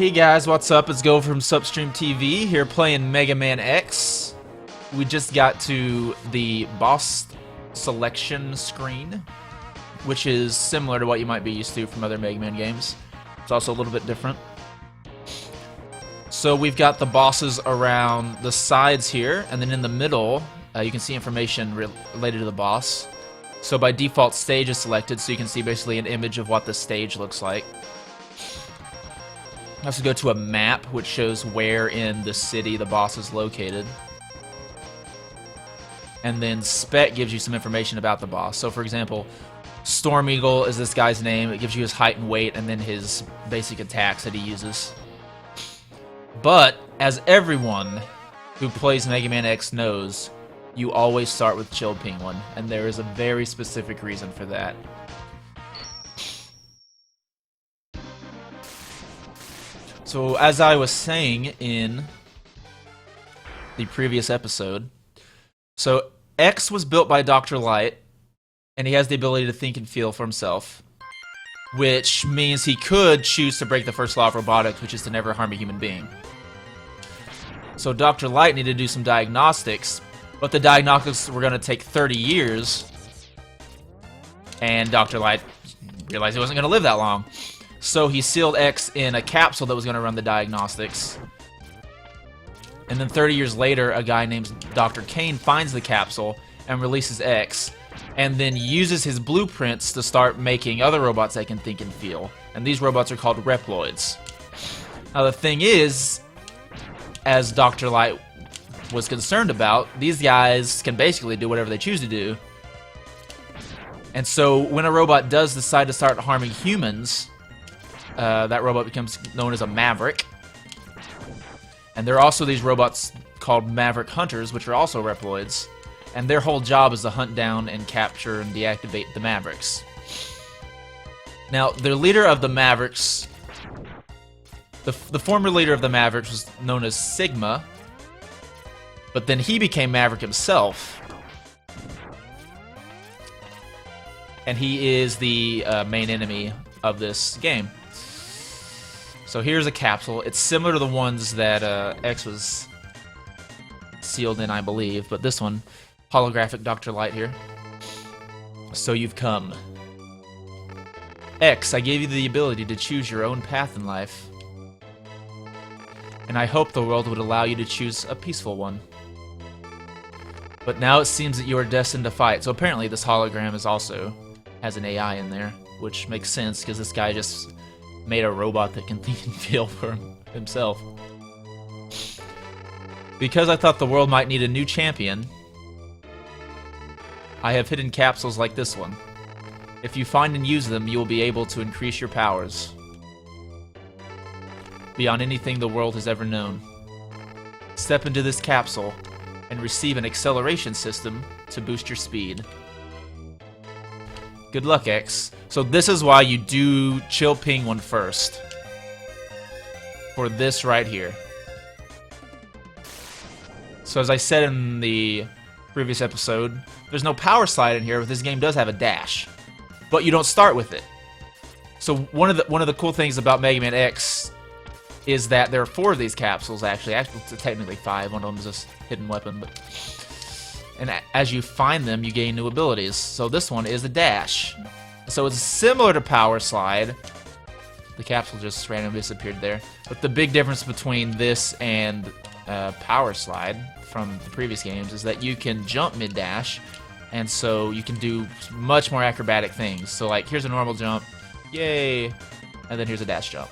Hey guys, what's up? It's Gopher from Substream TV here playing Megaman X. We just got to the boss selection screen, which is similar to what you might be used to from other Mega Man games. It's also a little bit different. So we've got the bosses around the sides here, and then in the middle, you can see information related to the boss. So by default, stage is selected, so you can see basically an image of what the stage looks like. You also go to a map, which shows where in the city the boss is located. And then spec gives you some information about the boss. So for example, Storm Eagle is this guy's name. It gives you his height and weight, and then his basic attacks that he uses. But, as everyone who plays Mega Man X knows, you always start with Chill Penguin, and there is a very specific reason for that. So, as I was saying in the previous episode, so X was built by Dr. Light, and he has the ability to think and feel for himself, which means he could choose to break the first law of robotics, which is to never harm a human being. So Dr. Light needed to do some diagnostics, but the diagnostics were going to take 30 years, and Dr. Light realized he wasn't going to live that long. So he sealed X in a capsule that was going to run the diagnostics. And then 30 years later, a guy named Dr. Kane finds the capsule and releases X, and then uses his blueprints to start making other robots that can think and feel. And these robots are called Reploids. Now the thing is, as Dr. Light was concerned about, these guys can basically do whatever they choose to do. And so when a robot does decide to start harming humans, that robot becomes known as a Maverick. And there are also these robots called Maverick Hunters, which are also Reploids. And their whole job is to hunt down and capture and deactivate the Mavericks. Now, the leader of the Mavericks, the former leader of the Mavericks was known as Sigma, but then he became Maverick himself. And he is the main enemy of this game. So here's a capsule. It's similar to the ones that X was sealed in, I believe, but this one, holographic Dr. Light here. So you've come. X, I gave you the ability to choose your own path in life. And I hope the world would allow you to choose a peaceful one. But now it seems that you are destined to fight. So apparently this hologram is also has an AI in there, which makes sense because this guy just made a robot that can think and feel for himself. Because I thought the world might need a new champion, I have hidden capsules like this one. If you find and use them, you will be able to increase your powers beyond anything the world has ever known. Step into this capsule and receive an acceleration system to boost your speed. Good luck, X. So this is why you do Chill Penguin first. For this right here. So as I said in the previous episode, there's no power slide in here, but this game does have a dash. But you don't start with it. So one of the cool things about Mega Man X is that there are 4 of these capsules, actually technically 5. One of them is just hidden weapon, but and as you find them, you gain new abilities. So this one is a dash. So it's similar to Power Slide. The capsule just randomly disappeared there. But the big difference between this and Power Slide from the previous games is that you can jump mid-dash, and so you can do much more acrobatic things. So like, here's a normal jump, yay, and then here's a dash jump.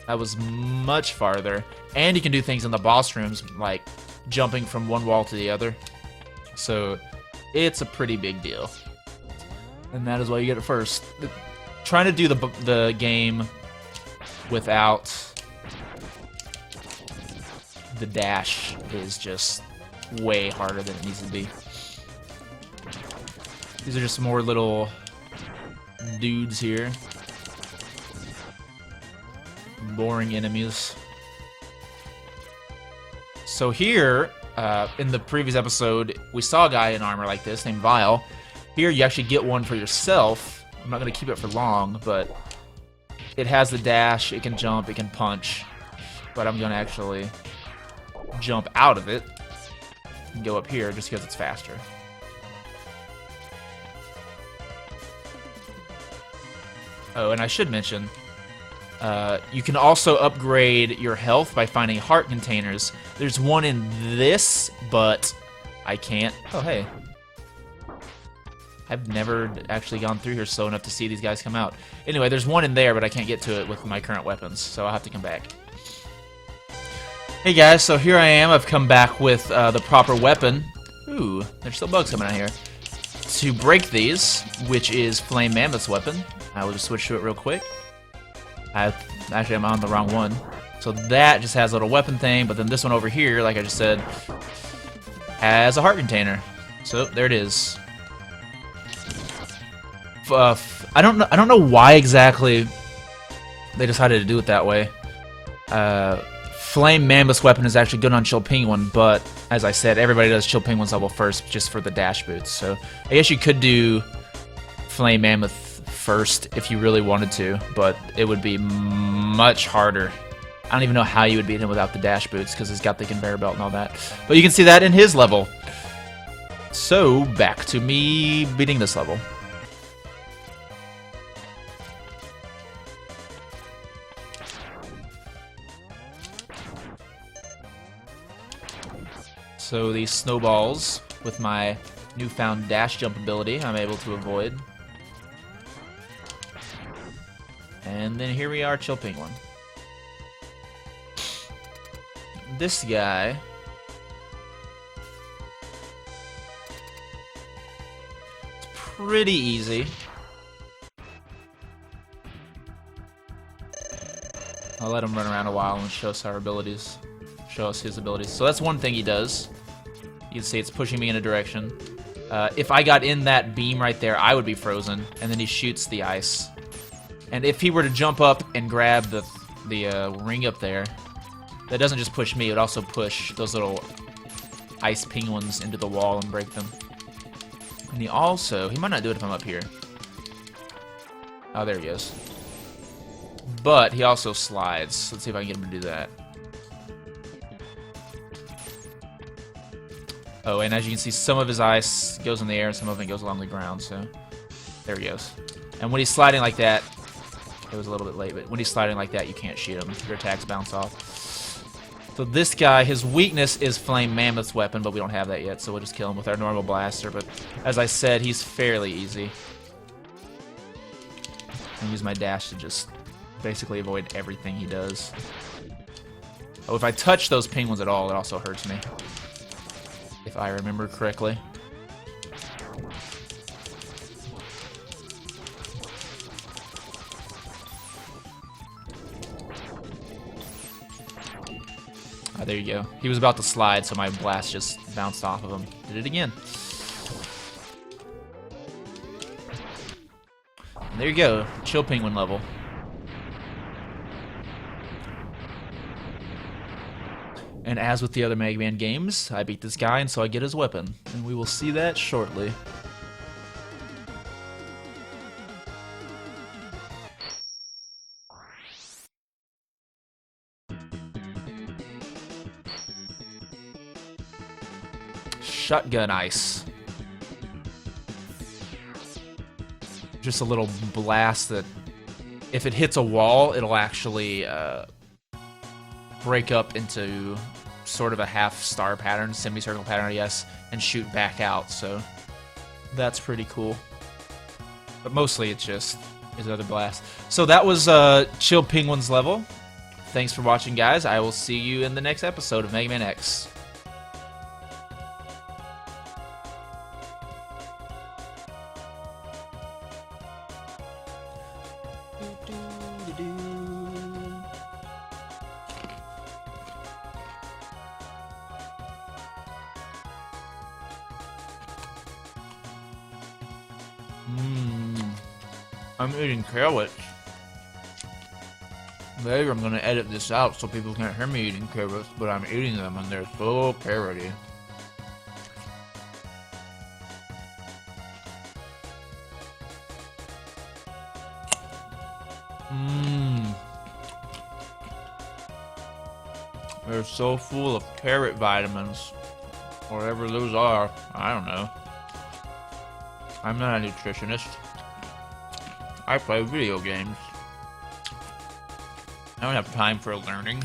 That was much farther. And you can do things in the boss rooms, like jumping from one wall to the other. So it's a pretty big deal. And that is why you get it first. Trying to do the game without the dash is just way harder than it needs to be. These are just more little dudes here. Boring enemies. So here, in the previous episode, we saw a guy in armor like this named Vile. Here you actually get one for yourself. I'm not going to keep it for long, but it has the dash, it can jump, it can punch. But I'm gonna actually jump out of it and go up here just because it's faster. Oh, and I should mention, you can also upgrade your health by finding heart containers. There's one in this, but I can't. Oh, hey. I've never actually gone through here slow enough to see these guys come out. Anyway, there's one in there, but I can't get to it with my current weapons, so I'll have to come back. Hey guys, so here I am. I've come back with the proper weapon. Ooh, there's still bugs coming out here. To break these, which is Flame Mammoth's weapon. I will just switch to it real quick. Actually, I'm on the wrong one. So that just has a little weapon thing, but then this one over here, like I just said, has a heart container. So there it is. I don't know why exactly they decided to do it that way. Flame Mammoth's weapon is actually good on Chill Penguin, but as I said, everybody does Chill Penguin's level first just for the dash boots. So I guess you could do Flame Mammoth first if you really wanted to, but it would be much harder. I don't even know how you would beat him without the dash boots because he's got the conveyor belt and all that. But you can see that in his level. So back to me beating this level. So these snowballs, with my newfound dash jump ability, I'm able to avoid. And then here we are, Chill Penguin. This guy... it's pretty easy. I'll let him run around a while and show us our abilities. Show us his abilities. So that's one thing he does. You can see it's pushing me in a direction. If I got in that beam right there, I would be frozen, and then he shoots the ice. And if he were to jump up and grab the ring up there, that doesn't just push me, it would also push those little ice penguins into the wall and break them. And he might not do it if I'm up here. Oh, there he is. But he also slides. Let's see if I can get him to do that. Oh, and as you can see, some of his ice goes in the air and some of it goes along the ground, so there he goes. And when he's sliding like that, it was a little bit late, but when he's sliding like that, you can't shoot him. Your attacks bounce off. So this guy, his weakness is Flame Mammoth's weapon, but we don't have that yet, so we'll just kill him with our normal blaster. But as I said, he's fairly easy. I use my dash to just basically avoid everything he does. Oh, if I touch those penguins at all, it also hurts me. If I remember correctly. Ah, there you go. He was about to slide, so my blast just bounced off of him. Did it again. And there you go. Chill Penguin level. And as with the other Mega Man games, I beat this guy, and so I get his weapon. And we will see that shortly. Shotgun ice. Just a little blast that, if it hits a wall, it'll actually break up into sort of a half-star pattern, semicircle pattern, I guess, and shoot back out, so that's pretty cool. But mostly it's just his other blast. So that was Chill Penguin's level. Thanks for watching, guys. I will see you in the next episode of Mega Man X. I'm eating carrots. Later I'm gonna edit this out so people can't hear me eating carrots, but I'm eating them and they're so carroty. Mmm. They're so full of parrot vitamins. Whatever those are. I don't know. I'm not a nutritionist. I play video games. I don't have time for learning.